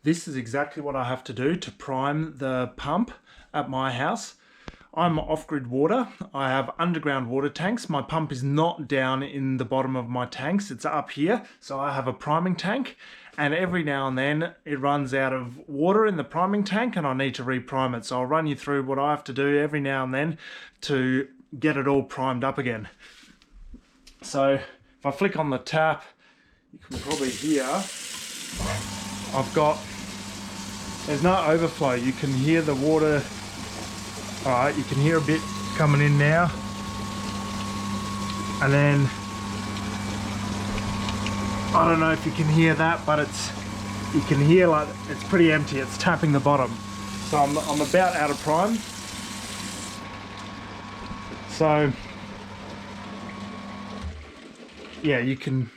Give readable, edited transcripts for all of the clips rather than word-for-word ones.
This is exactly what I have to do to prime the pump at my house. I'm off-grid water. I have underground water tanks. My pump is not down in the bottom of my tanks, it's up here. So I have a priming tank, and every now and then it runs out of water in the priming tank and I need to reprime it. So I'll run you through what I have to do every now and then to get it all primed up again. So if I flick on the tap, you can probably hear there's no overflow. You can hear the water. All right, you can hear a bit coming in now. And then, I don't know if you can hear that, but you can hear like it's pretty empty. It's tapping the bottom. So I'm about out of prime. So, yeah, you can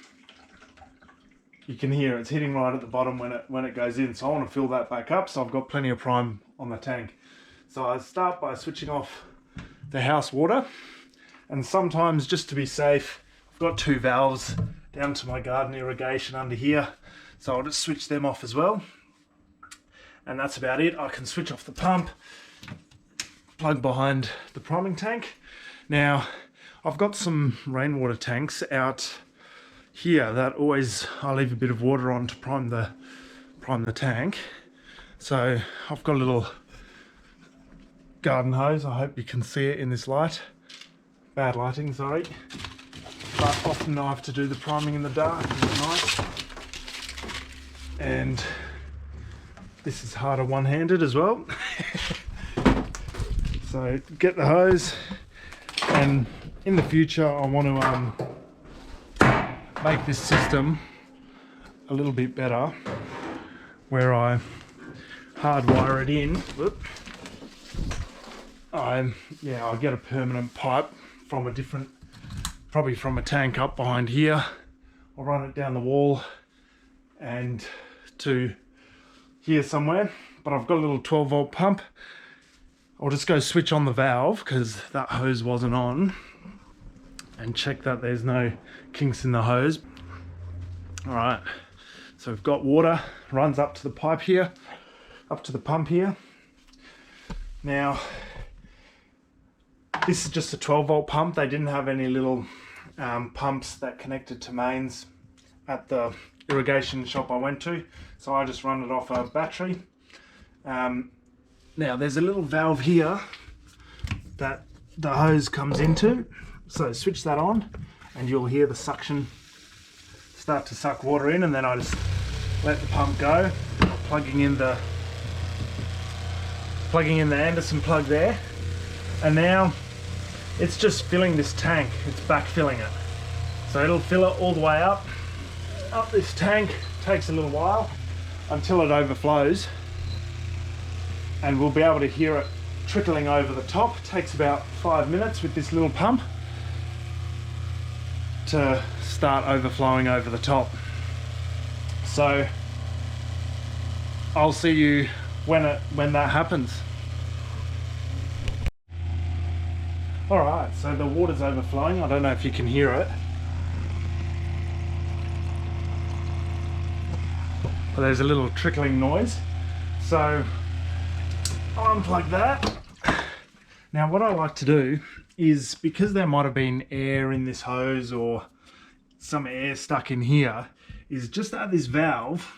hear it's hitting right at the bottom when it goes in. So I want to fill that back up, so I've got plenty of prime on the tank. So I start by switching off the house water, and sometimes, just to be safe, I've got 2 valves down to my garden irrigation under here, so I'll just switch them off as well. And that's about it. I can switch off the pump, plug behind the priming tank. Now I've got some rainwater tanks out here that I leave a bit of water on to prime the tank. So I've got a little garden hose. I hope you can see it in this light. Bad lighting, sorry. But often I have to do the priming in the dark and at night. And this is harder one-handed as well. So get the hose, and in the future I want to make this system a little bit better, where I hardwire it in. Whoop. I'll get a permanent pipe from probably from a tank up behind here. I'll run it down the wall and to here somewhere, but I've got a little 12-volt pump. I'll just go switch on the valve because that hose wasn't on, and check that there's no kinks in the hose. All right, so we've got water, runs up to the pipe here, up to the pump here. Now, this is just a 12-volt pump. They didn't have any little pumps that connected to mains at the irrigation shop I went to, so I just run it off a battery. Now there's a little valve here that the hose comes into, so switch that on and you'll hear the suction start to suck water in, and then I just let the pump go, plugging in the Anderson plug there, and now it's just filling this tank. It's backfilling it, so it'll fill it all the way up this tank. Takes a little while until it overflows, and we'll be able to hear it trickling over the top. It takes about 5 minutes with this little pump to start overflowing over the top. So I'll see you when that happens. All right, so the water's overflowing. I don't know if you can hear it, but there's a little trickling noise. So I'll unplug that. Now what I like to do is, because there might have been air in this hose or some air stuck in here, is just at this valve,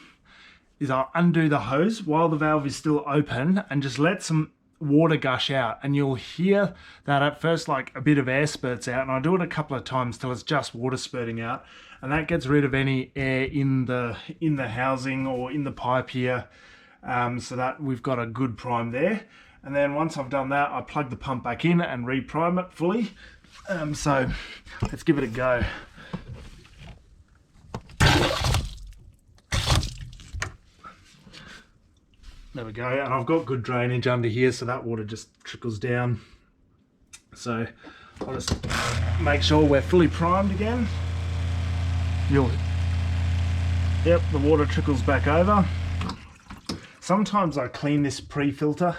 is I'll undo the hose while the valve is still open and just let some water gush out, and you'll hear that at first like a bit of air spurts out, and I do it a couple of times till it's just water spurting out, and that gets rid of any air in the housing or in the pipe here, so that we've got a good prime there. And then once I've done that, I plug the pump back in and reprime it fully. So let's give it a go. There we go, and I've got good drainage under here, so that water just trickles down. So I'll just make sure we're fully primed again. Yep, the water trickles back over. Sometimes I clean this pre-filter.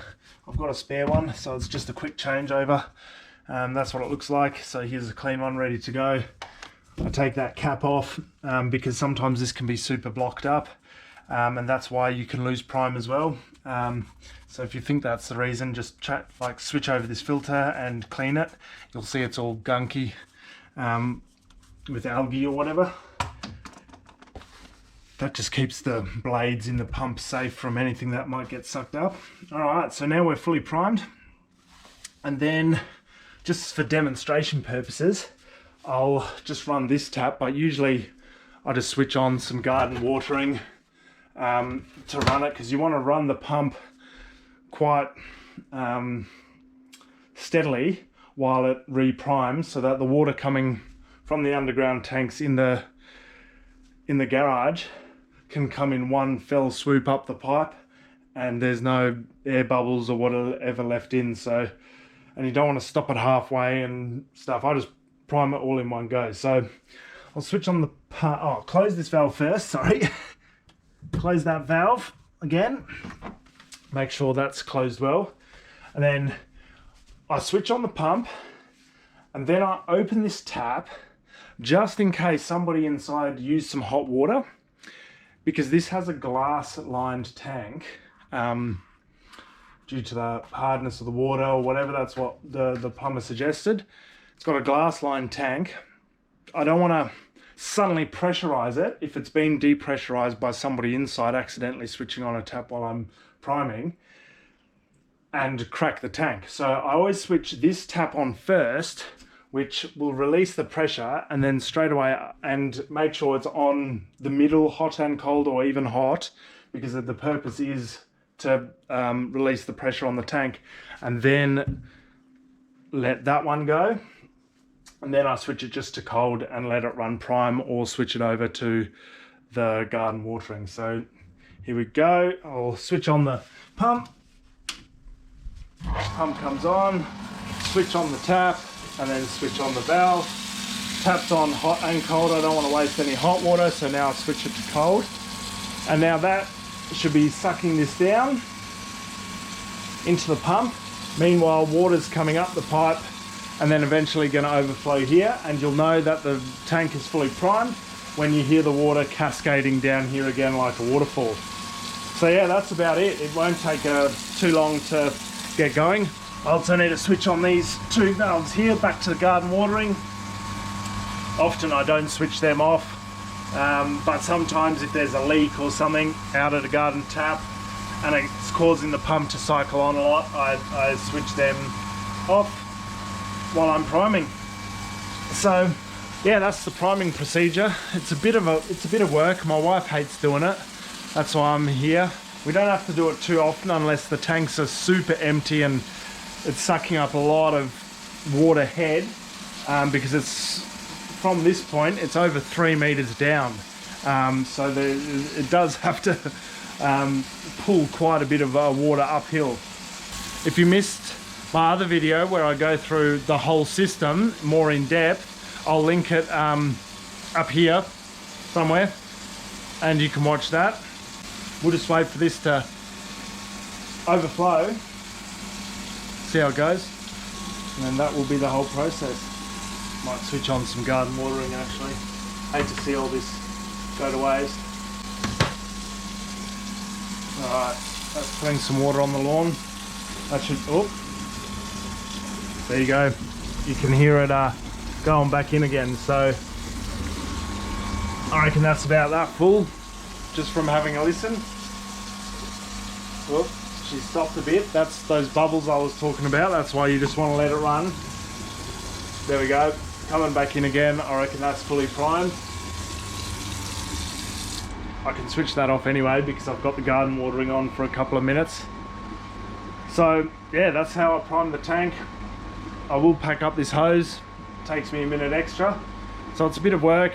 I've got a spare one, so it's just a quick changeover. That's what it looks like. So here's a clean one ready to go. I take that cap off because sometimes this can be super blocked up. and that's why you can lose prime as well. So if you think that's the reason, just switch over this filter and clean it. You'll see it's all gunky with algae or whatever. That just keeps the blades in the pump safe from anything that might get sucked up. All right, so now we're fully primed. And then, just for demonstration purposes, I'll just run this tap, but usually I just switch on some garden watering to run it, because you want to run the pump quite steadily while it reprimes, so that the water coming from the underground tanks in the garage can come in one fell swoop up the pipe, and there's no air bubbles or whatever left in. So, and you don't want to stop it halfway and stuff. I just prime it all in one go. So I'll switch on the close this valve first, sorry. Close that valve again, make sure that's closed well, and then I switch on the pump, and then I open this tap just in case somebody inside used some hot water, because this has a glass lined tank due to the hardness of the water or whatever. That's what the plumber suggested. It's got a glass lined tank. I don't want to suddenly pressurize it if it's been depressurized by somebody inside accidentally switching on a tap while I'm priming, and crack the tank. So I always switch this tap on first, which will release the pressure, and then straight away, and make sure it's on the middle, hot and cold, or even hot, because the purpose is to release the pressure on the tank, and then let that one go. And then I switch it just to cold and let it run prime, or switch it over to the garden watering. So here we go. I'll switch on the pump. Pump comes on, switch on the tap, and then switch on the valve. Tap's on hot and cold. I don't want to waste any hot water, so now I switch it to cold. And now that should be sucking this down into the pump. Meanwhile, water's coming up the pipe and then eventually going to overflow here, and you'll know that the tank is fully primed when you hear the water cascading down here again like a waterfall. So yeah, that's about it. It won't take too long to get going. I also need to switch on these two valves here back to the garden watering. Often I don't switch them off, but sometimes if there's a leak or something out of the garden tap and it's causing the pump to cycle on a lot, I switch them off while I'm priming. So yeah, that's the priming procedure. It's a bit of work. My wife hates doing it. That's why I'm here. We don't have to do it too often unless the tanks are super empty and it's sucking up a lot of water head, because it's from this point it's over 3 meters down, so it does have to pull quite a bit of water uphill. If you missed my other video where I go through the whole system more in depth, I'll link it up here somewhere, and you can watch that. We'll just wait for this to overflow, see how it goes, and then that will be the whole process. Might switch on some garden watering actually. Hate to see all this go to waste. Alright, that's putting some water on the lawn. That should, oh, there you go. You can hear it going back in again. So I reckon that's about that full, just from having a listen. Oh, she stopped a bit. That's those bubbles I was talking about. That's why you just want to let it run. There we go. Coming back in again. I reckon that's fully primed. I can switch that off anyway because I've got the garden watering on for a couple of minutes. So yeah, that's how I prime the tank. I will pack up this hose. It takes me a minute extra. So it's a bit of work.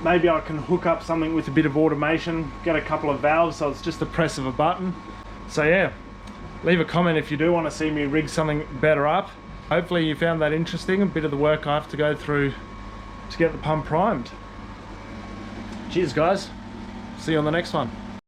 Maybe I can hook up something with a bit of automation, get a couple of valves so it's just the press of a button. So yeah, leave a comment if you do want to see me rig something better up. Hopefully you found that interesting, a bit of the work I have to go through to get the pump primed. Cheers guys, see you on the next one.